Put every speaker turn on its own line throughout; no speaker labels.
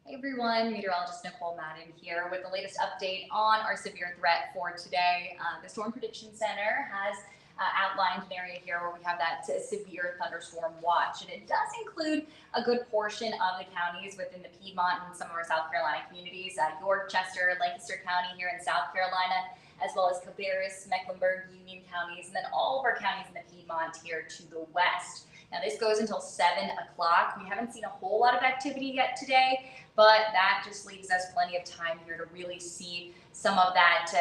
Hey everyone, meteorologist Nicole Madden here with the latest update on our severe threat for today. The Storm Prediction Center has outlined an area here where we have that severe thunderstorm watch, and it does include a good portion of the counties within the Piedmont and some of our South Carolina communities, York, Chester, Lancaster County here in South Carolina, as well as Cabarrus, Mecklenburg, Union counties, and then all of our counties in the Piedmont here to the west. Now this goes until 7 o'clock. We haven't seen a whole lot of activity yet today, but that just leaves us plenty of time here to really see some of that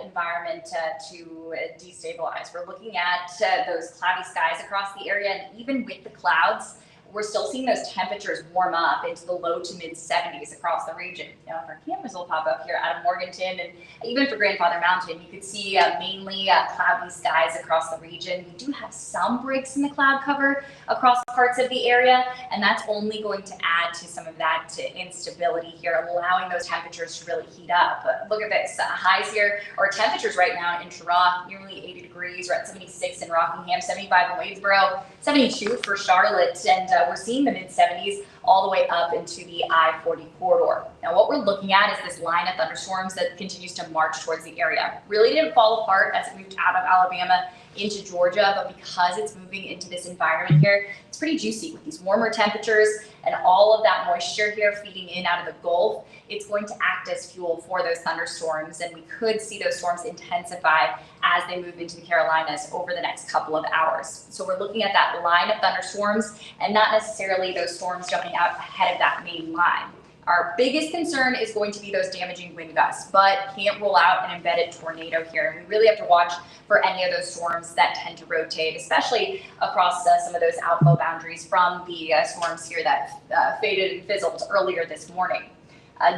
environment to destabilize. We're looking at those cloudy skies across the area, and even with the clouds, we're still seeing those temperatures warm up into the low to mid 70s across the region. Now, if our cameras will pop up here out of Morganton and even for Grandfather Mountain, you could see mainly cloudy skies across the region. We do have some breaks in the cloud cover across parts of the area, and that's only going to add to some of that instability here, allowing those temperatures to really heat up. Look at this, highs here, or temperatures right now in Turok, nearly 80 degrees. We're at 76 in Rockingham, 75 in Wadesboro, 72 for Charlotte, and we're seeing the mid-70s all the way up into the I-40 corridor. Now, what we're looking at is this line of thunderstorms that continues to march towards the area. Really didn't fall apart as it moved out of Alabama into Georgia, but because it's moving into this environment here, it's pretty juicy with these warmer temperatures and all of that moisture here feeding in out of the Gulf. It's going to act as fuel for those thunderstorms, and we could see those storms intensify as they move into the Carolinas over the next couple of hours. So we're looking at that line of thunderstorms and not necessarily those storms jumping out ahead of that main line. Our biggest concern is going to be those damaging wind gusts, but can't rule out an embedded tornado here. And we really have to watch for any of those storms that tend to rotate, especially across some of those outflow boundaries from the storms here that faded and fizzled earlier this morning.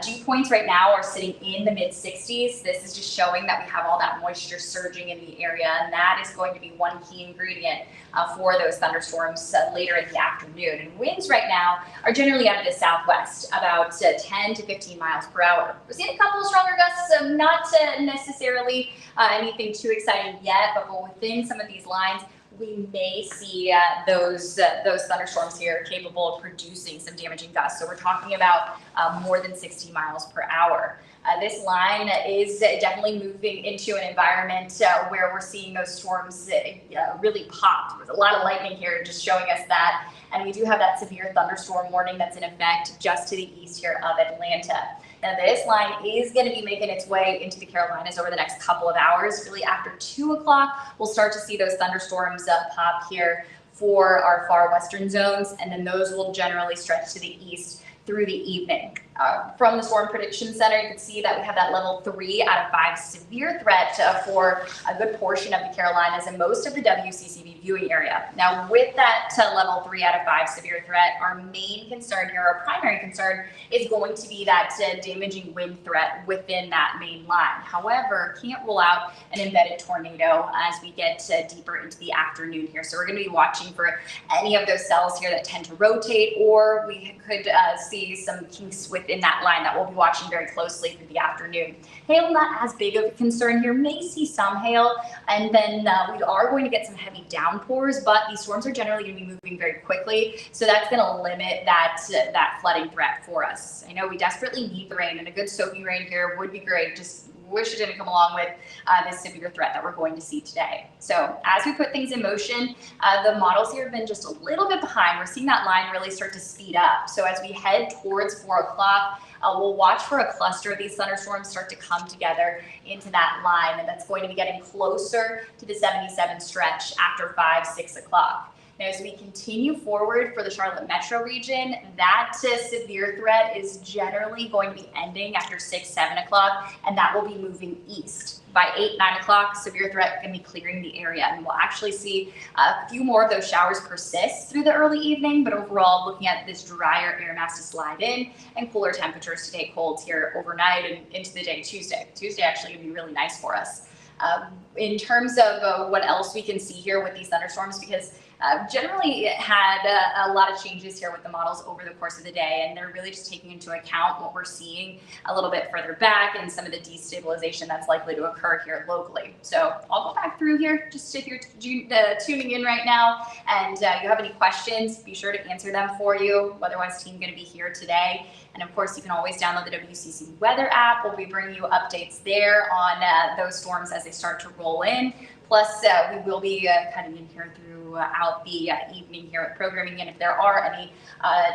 Dew points right now are sitting in the mid 60s. This is just showing that we have all that moisture surging in the area, and that is going to be one key ingredient for those thunderstorms later in the afternoon. And winds right now are generally out of the southwest, about 10 to 15 miles per hour. We're seeing a couple of stronger gusts, not necessarily anything too exciting yet, but within some of these lines, we may see those thunderstorms here capable of producing some damaging gusts. So we're talking about more than 60 miles per hour. This line is definitely moving into an environment where we're seeing those storms really pop. There's a lot of lightning here just showing us that. And we do have that severe thunderstorm warning that's in effect just to the east here of Atlanta. Now this line is going to be making its way into the Carolinas over the next couple of hours. Really after 2 o'clock, we'll start to see those thunderstorms pop here for our far western zones, and then those will generally stretch to the east through the evening. From the Storm Prediction Center, you can see that we have that level 3 out of 5 severe threat for a good portion of the Carolinas and most of the WCCB viewing area. Now, with that level 3 out of 5 severe threat, our main concern here, our primary concern, is going to be that damaging wind threat within that main line. However, can't rule out an embedded tornado as we get deeper into the afternoon here. So we're going to be watching for any of those cells here that tend to rotate, or we could see some kinks within that line that we'll be watching very closely through the afternoon. Hail, not as big of a concern here. May see some hail, and then we are going to get some heavy downpours, but these storms are generally going to be moving very quickly, so that's going to limit that flooding threat for us. I know we desperately need the rain, and a good soaking rain here would be great. Just wish it didn't come along with this severe threat that we're going to see today. So as we put things in motion, the models here have been just a little bit behind. We're seeing that line really start to speed up. So as we head towards 4 o'clock, we'll watch for a cluster of these thunderstorms start to come together into that line, and that's going to be getting closer to the 77 stretch after 5, 6 o'clock. Now, as we continue forward for the Charlotte metro region, that severe threat is generally going to be ending after 6, 7 o'clock, and that will be moving east. By 8, 9 o'clock, severe threat can be clearing the area, and we'll actually see a few more of those showers persist through the early evening, but overall looking at this drier air mass to slide in and cooler temperatures to take hold here overnight and into the day Tuesday. Tuesday actually going to be really nice for us. In terms of what else we can see here with these thunderstorms, because generally had a lot of changes here with the models over the course of the day, and they're really just taking into account what we're seeing a little bit further back and some of the destabilization that's likely to occur here locally. So I'll go back through here, just if you're tuning in right now and you have any questions, be sure to answer them for you. WeatherWise team going to be here today. And of course, you can always download the WCCB weather app. We'll be bringing you updates there on those storms as they start to roll in. Plus, we will be cutting in here throughout the evening here at programming. And if there are any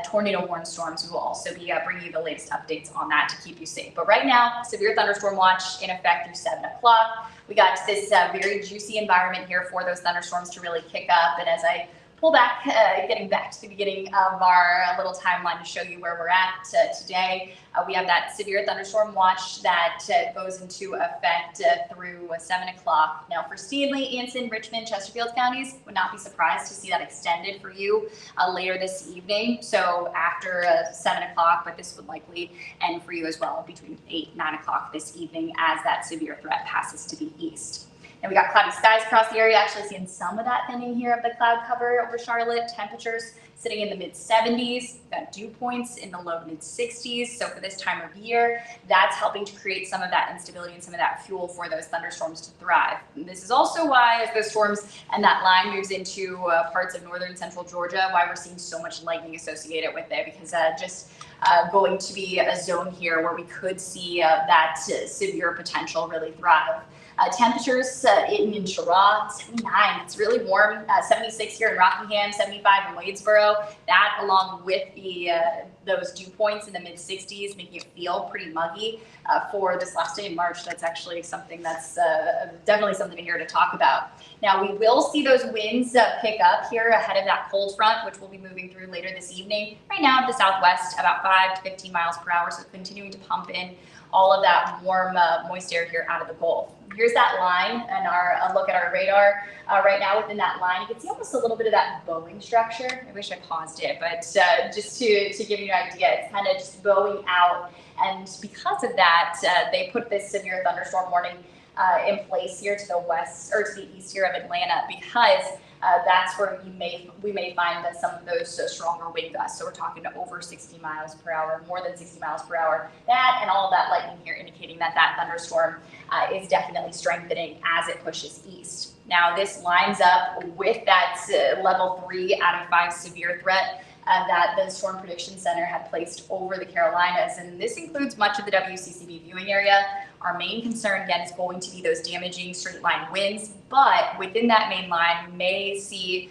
tornado warning storms, we will also be bringing you the latest updates on that to keep you safe. But right now, severe thunderstorm watch in effect through 7 o'clock. We got this very juicy environment here for those thunderstorms to really kick up. And as I pull back, getting back to the beginning of our little timeline to show you where we're at today. We have that severe thunderstorm watch that goes into effect through 7 o'clock. Now for Stanley, Anson, Richmond, Chesterfield counties, would not be surprised to see that extended for you later this evening. So after 7 o'clock, but this would likely end for you as well between 8 and 9 o'clock this evening as that severe threat passes to the east. And we got cloudy skies across the area, actually seeing some of that thinning here of the cloud cover over Charlotte. Temperatures sitting in the mid 70s, got dew points in the low mid 60s. So for this time of year, that's helping to create some of that instability and some of that fuel for those thunderstorms to thrive. And this is also why, as those storms and that line moves into parts of northern central Georgia, why we're seeing so much lightning associated with it, because just going to be a zone here where we could see that severe potential really thrive. Temperatures in Sherrod, 79. It's really warm. 76 here in Rockingham, 75 in Wadesboro. That, along with those dew points in the mid 60s, making it feel pretty muggy for this last day in March. That's actually something that's definitely something here to talk about. Now we will see those winds pick up here ahead of that cold front, which will be moving through later this evening. Right now to the southwest, about 5 to 15 miles per hour. So continuing to pump in all of that warm, moist air here out of the Gulf. Here's that line and a look at our radar right now. Within that line, you can see almost a little bit of that bowing structure. I wish I paused it, but just to give you an idea, it's kind of just bowing out. And because of that, they put this severe thunderstorm warning in place here to the west or to the east here of Atlanta, because that's where we may find that some of those stronger wind gusts. So we're talking to over 60 miles per hour, more than 60 miles per hour. That and all of that lightning here indicating that that thunderstorm is definitely strengthening as it pushes east. Now this lines up with that level 3 out of 5 severe threat that the Storm Prediction Center had placed over the Carolinas. And this includes much of the WCCB viewing area. Our main concern, again, is going to be those damaging straight line winds. But within that main line, we may see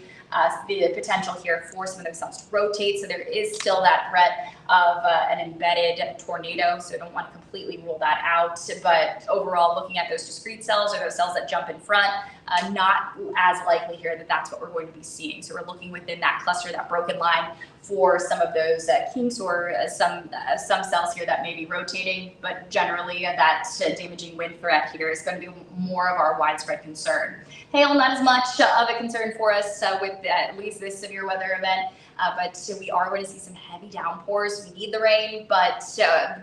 the potential here for some of those cells to rotate. So there is still that threat of an embedded tornado. So I don't want to completely rule that out. But overall, looking at those discrete cells or those cells that jump in front, not as likely here that that's what we're going to be seeing. So we're looking within that cluster, that broken line, for some of those kinks or some cells here that may be rotating. But generally, that damaging wind threat here is going to be more of our widespread concern. Hail, not as much of a concern for us with at least this severe weather event. But we are going to see some heavy downpours. We need the rain, but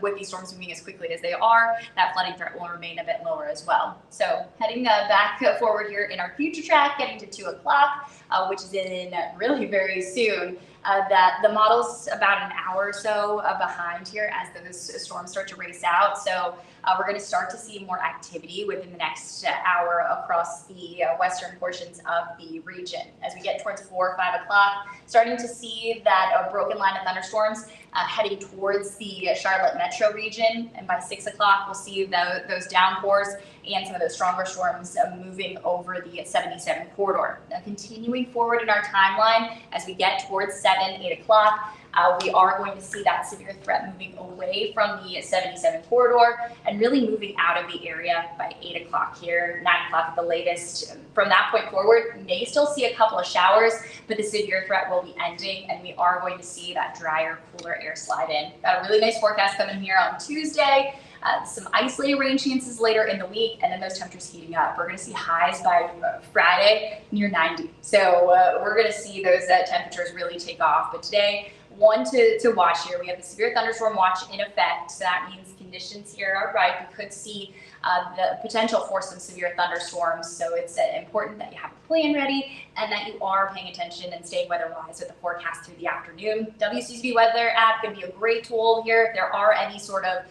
with these storms moving as quickly as they are, that flooding threat will remain a bit lower as well. So heading back forward here in our future track, getting to 2 o'clock, which is in really very soon. That the model's about an hour or so behind here as those storms start to race out. So we're going to start to see more activity within the next hour across the western portions of the region. As we get towards 4 or 5 o'clock, starting to see that broken line of thunderstorms heading towards the Charlotte metro region. And by 6 o'clock, we'll see those downpours and some of those stronger storms moving over the 77 corridor. Now, continuing forward in our timeline, as we get towards 7, 8 o'clock, we are going to see that severe threat moving away from the 77 corridor and really moving out of the area by 8 o'clock here, 9 o'clock at the latest. From that point forward, we may still see a couple of showers, but the severe threat will be ending, and we are going to see that drier, cooler air slide in. Got a really nice forecast coming here on Tuesday. Some isolated rain chances later in the week, and then those temperatures heating up. We're going to see highs by Friday near 90. So we're going to see those temperatures really take off. But today, one to watch here. We have the severe thunderstorm watch in effect. So that means conditions here are right. We could see the potential for some severe thunderstorms. So it's important that you have a plan ready and that you are paying attention and staying weather-wise with the forecast through the afternoon. WCCB weather app can be a great tool here. If there are any sort of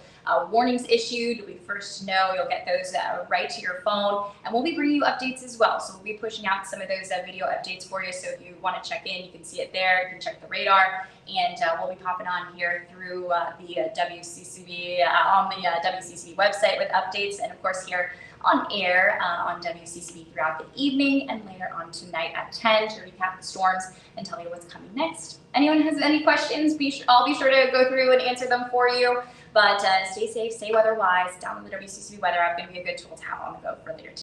warnings issued, you'll be the first to know. You'll get those right to your phone, and we'll be bringing you updates as well. So we'll be pushing out some of those video updates for you. So if you want to check in, you can see it there. You can check the radar, and we'll be popping on here through the WCCB on the WCCB website with updates, and of course here on air on WCCB throughout the evening and later on tonight at 10 to recap the storms and tell you what's coming next. Anyone has any questions, I'll be sure to go through and answer them for you. But stay safe, stay weather-wise, download the WCCB weather app. Going to be a good tool to have on the go for later today.